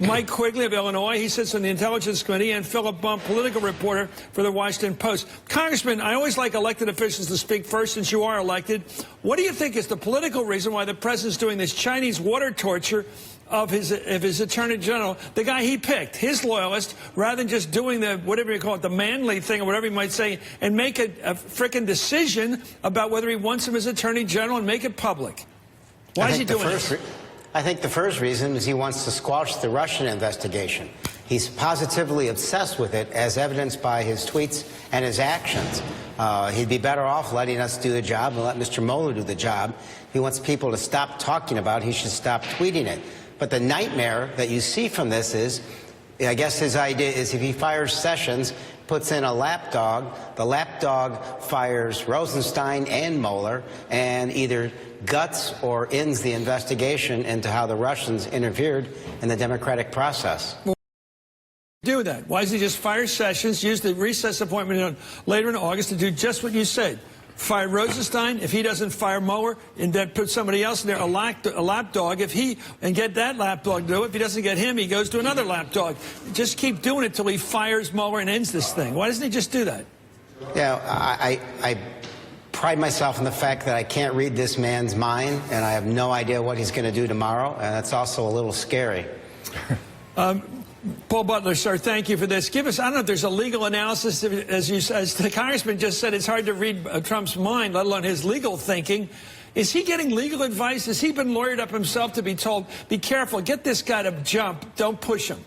Mike Quigley of Illinois, he sits on the Intelligence Committee, and Philip Bump, political reporter for the Washington Post. Congressman, I always like elected officials to speak first since you are elected. What do you think is the political reason why the president's doing this Chinese water torture of his attorney general, the guy he picked, his loyalist, rather than just doing the, whatever you call it, the manly thing or whatever you might say, and make a frickin' decision about whether he wants him as attorney general and make it public? Why is he doing this? I think the first reason is he wants to squash the Russian investigation. He's positively obsessed with it, as evidenced by his tweets and his actions. He'd be better off letting us do the job and let Mr. Mueller do the job. He wants people to stop talking about it. He should stop tweeting it. But the nightmare that you see from this is, I guess his idea is if he fires Sessions, puts in a lapdog, the lapdog fires Rosenstein and Mueller, and either guts or ends the investigation into how the Russians interfered in the democratic process. Do that. Why does he just fire Sessions, use the recess appointment later in August to do just what you said? Fire Rosenstein. If he doesn't fire Mueller, and then put somebody else in there, a lapdog. And get that lapdog to do it. If he doesn't get him, he goes to another lapdog. Just keep doing it till he fires Mueller and ends this thing. Why doesn't he just do that? Yeah, I pride myself in the fact that I can't read this man's mind, and I have no idea what he's going to do tomorrow, and that's also a little scary. Paul Butler, sir, thank you for this. Give us, I don't know if there's a legal analysis, as the congressman just said, it's hard to read Trump's mind, let alone his legal thinking. Is he getting legal advice? Has he been lawyered up himself to be told, be careful, get this guy to jump, don't push him?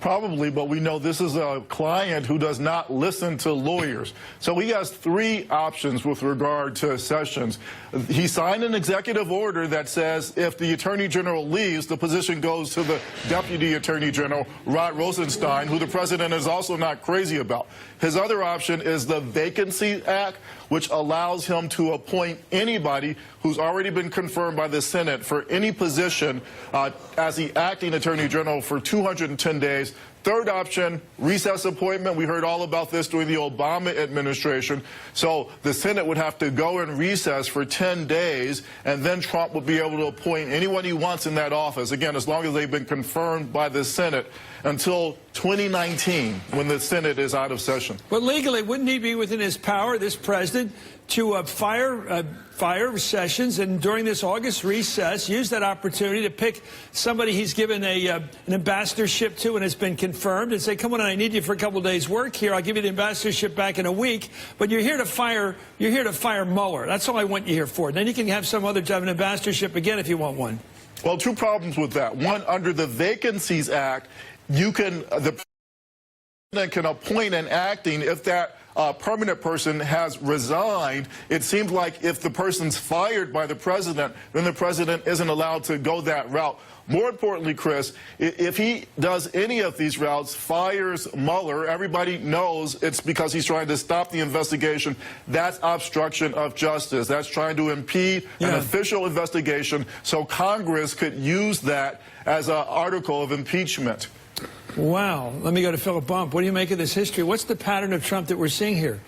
Probably, but we know this is a client who does not listen to lawyers. So he has three options with regard to Sessions. He signed an executive order that says if the Attorney General leaves, the position goes to the Deputy Attorney General, Rod Rosenstein, who the president is also not crazy about. His other option is the Vacancy Act, which allows him to appoint anybody who's already been confirmed by the Senate for any position as the acting Attorney General for 210 days. Third option, recess appointment. We heard all about this during the Obama administration. So the Senate would have to go in recess for 10 days, and then Trump would be able to appoint anyone he wants in that office, again, as long as they've been confirmed by the Senate, until 2019, when the Senate is out of session. But legally, wouldn't he be within his power, this president, to fire Sessions, and during this August recess, use that opportunity to pick somebody he's given an ambassadorship to and has been confirmed, and say, come on, I need you for a couple of days' work here. I'll give you the ambassadorship back in a week, but you're here to fire Mueller. That's all I want you here for. Then you can have some other job, an ambassadorship again if you want one. Well, two problems with that. One, under the Vacancies Act, the president can appoint an acting if that permanent person has resigned. It seems like if the person's fired by the president, then the president isn't allowed to go that route. More importantly, Chris, if he does any of these routes, fires Mueller, everybody knows it's because he's trying to stop the investigation. That's obstruction of justice. That's trying to impede an official investigation, so Congress could use that as an article of impeachment. Wow. Let me go to Philip Bump. What do you make of this history? What's the pattern of Trump that we're seeing here?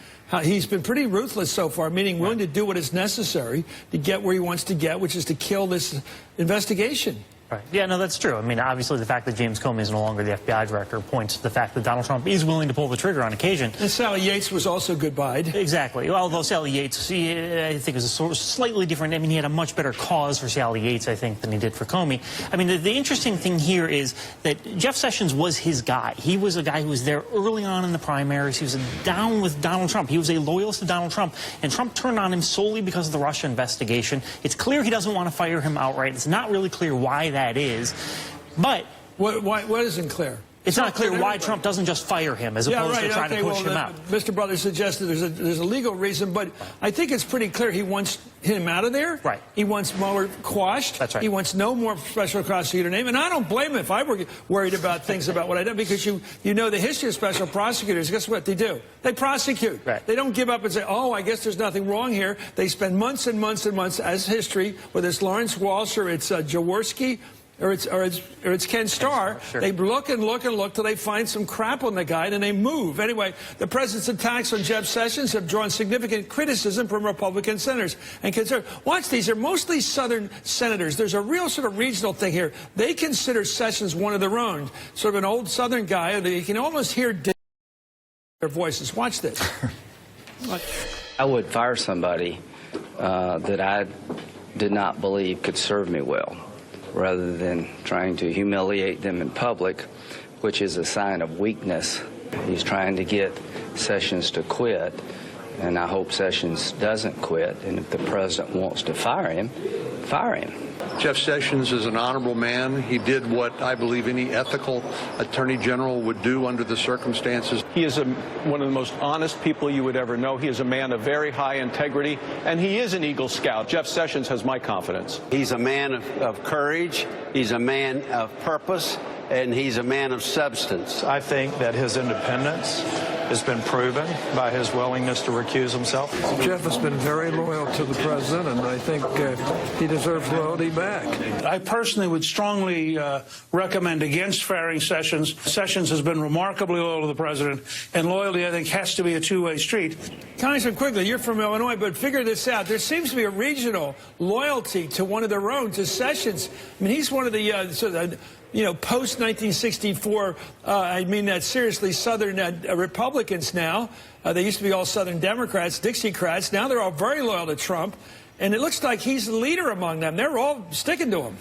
He's been pretty ruthless so far, meaning willing to do what is necessary to get where he wants to get, which is to kill this investigation. Right. Yeah, no, that's true. I mean, obviously, the fact that James Comey is no longer the FBI director points to the fact that Donald Trump is willing to pull the trigger on occasion. And Sally Yates was also goodbyed. Exactly. Although Sally Yates, I think, was a slightly different. I mean, he had a much better cause for Sally Yates, I think, than he did for Comey. I mean, the interesting thing here is that Jeff Sessions was his guy. He was a guy who was there early on in the primaries. He was down with Donald Trump. He was a loyalist to Donald Trump. And Trump turned on him solely because of the Russia investigation. It's clear he doesn't want to fire him outright. It's not really clear why that is. But what isn't clear? It's not clear why Trump doesn't just fire him as opposed to trying to push him out. Mr. Butler suggested there's a legal reason, but I think it's pretty clear he wants him out of there. Right. He wants Mueller quashed. That's right. He wants no more special prosecutor name. And I don't blame him if I were worried about things about what I did, because you know the history of special prosecutors. Guess what they do? They prosecute. Right. They don't give up and say, oh, I guess there's nothing wrong here. They spend months and months and months as history, whether it's Lawrence Walsh or it's Jaworski, or it's Ken Starr. Sure. They look and look and look till they find some crap on the guy, and they move. Anyway, the president's attacks on Jeff Sessions have drawn significant criticism from Republican senators and conservatives. Watch, these are mostly Southern senators. There's a real sort of regional thing here. They consider Sessions one of their own, sort of an old Southern guy. You can almost hear their voices. Watch this. I would fire somebody that I did not believe could serve me well, rather than trying to humiliate them in public, which is a sign of weakness. He's trying to get Sessions to quit, and I hope Sessions doesn't quit, and if the president wants to fire him, fire him. Jeff Sessions is an honorable man. He did what I believe any ethical attorney general would do under the circumstances. He is one of the most honest people you would ever know. He is a man of very high integrity, and he is an Eagle Scout. Jeff Sessions has my confidence. He's a man of courage. He's a man of purpose, and he's a man of substance. I think that his independence has been proven by his willingness to recuse himself. Jeff has been very loyal to the president, and I think he deserves loyalty back. I personally would strongly recommend against firing Sessions. Sessions has been remarkably loyal to the president, and loyalty, I think, has to be a two-way street. Congressman Quigley, you're from Illinois, but figure this out. There seems to be a regional loyalty to one of their own, to Sessions. I mean, he's one of the post-1964, I mean that seriously, Southern Republicans now. They used to be all Southern Democrats, Dixiecrats. Now they're all very loyal to Trump. And it looks like he's the leader among them. They're all sticking to him.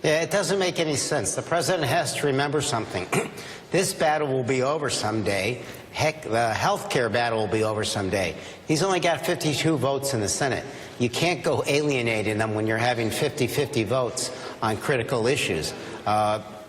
Yeah, it doesn't make any sense. The president has to remember something. This battle will be over someday. Heck, the health care battle will be over someday. He's only got 52 votes in the Senate. You can't go alienating them when you're having 50-50 votes on critical issues.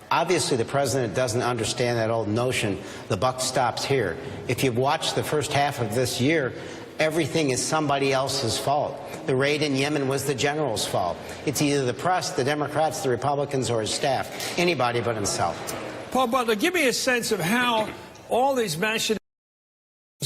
Obviously, the president doesn't understand that old notion, the buck stops here. If you've watched the first half of this year, everything is somebody else's fault. The raid in Yemen was the general's fault. It's either the press, the Democrats, the Republicans, or his staff. Anybody but himself. Paul Butler, give me a sense of how all these machinations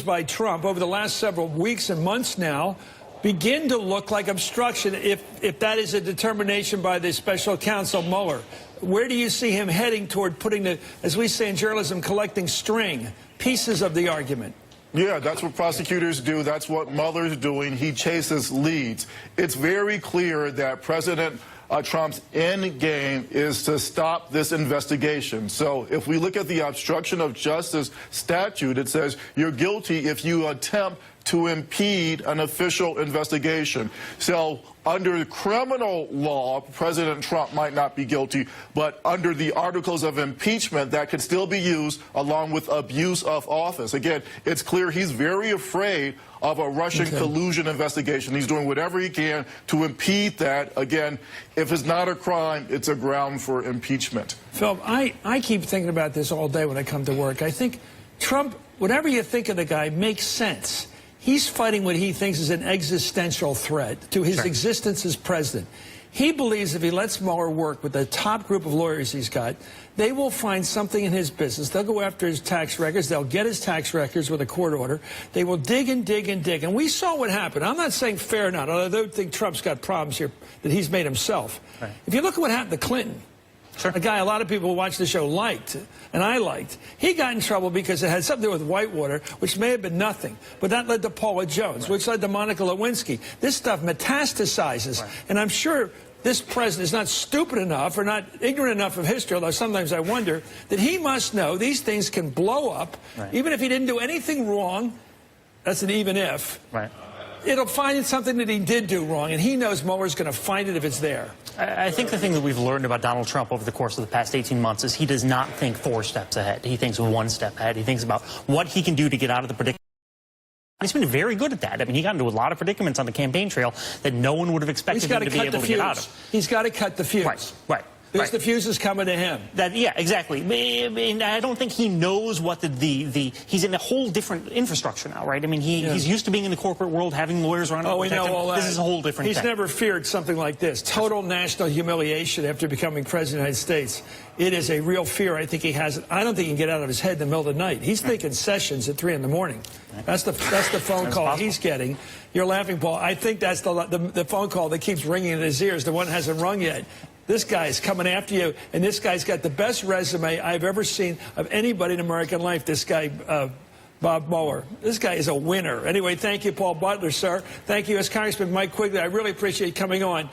by Trump over the last several weeks and months now begin to look like obstruction if that is a determination by the special counsel Mueller. Where do you see him heading toward putting the, as we say in journalism, collecting string, pieces of the argument? Yeah, that's what prosecutors do. That's what Mueller's doing. He chases leads. It's very clear that President Trump's end game is to stop this investigation. So if we look at the obstruction of justice statute, it says you're guilty if you attempt to impede an official investigation. So under criminal law, President Trump might not be guilty, but under the articles of impeachment, that could still be used along with abuse of office. Again, it's clear he's very afraid of a Russian collusion investigation. He's doing whatever he can to impede that. Again, if it's not a crime, it's a ground for impeachment. Phil, I keep thinking about this all day when I come to work. I think Trump, whatever you think of the guy, makes sense. He's fighting what he thinks is an existential threat to his existence as president. He believes if he lets Mueller work with the top group of lawyers he's got, they will find something in his business. They'll go after his tax records. They'll get his tax records with a court order. They will dig and dig and dig. And we saw what happened. I'm not saying fair or not, although I don't think Trump's got problems here that he's made himself. Right. If you look at what happened to Clinton, a guy a lot of people who watch the show liked, and I liked. He got in trouble because it had something to do with Whitewater, which may have been nothing. But that led to Paula Jones, which led to Monica Lewinsky. This stuff metastasizes. And I'm sure this president is not stupid enough or not ignorant enough of history, although sometimes I wonder, that he must know these things can blow up. Even if he didn't do anything wrong, that's an even if. It'll find something that he did do wrong, and he knows Mueller's going to find it if it's there. I think the thing that we've learned about Donald Trump over the course of the past 18 months is he does not think 4 steps ahead. He thinks 1 step ahead. He thinks about what he can do to get out of the predicament. He's been very good at that. I mean, he got into a lot of predicaments on the campaign trail that no one would have expected him to be able to get out of. He's got to cut the fuse. Right. There's the fuses coming to him. Yeah, exactly. I mean, I don't think he knows what he's in a whole different infrastructure now, right? I mean, he's used to being in the corporate world, having lawyers around to protect him. We know all that. This is a whole different thing. He's never feared something like this. Total national humiliation after becoming president of the United States. It is a real fear I think he has. I don't think he can get out of his head in the middle of the night. He's thinking Sessions at 3 in the morning. That's the phone call he's getting. You're laughing, Paul. I think that's the phone call that keeps ringing in his ears, the one that hasn't rung yet. This guy is coming after you, and this guy's got the best resume I've ever seen of anybody in American life, this guy, Bob Mueller. This guy is a winner. Anyway, thank you, Paul Butler, sir. Thank you, as Congressman Mike Quigley. I really appreciate you coming on.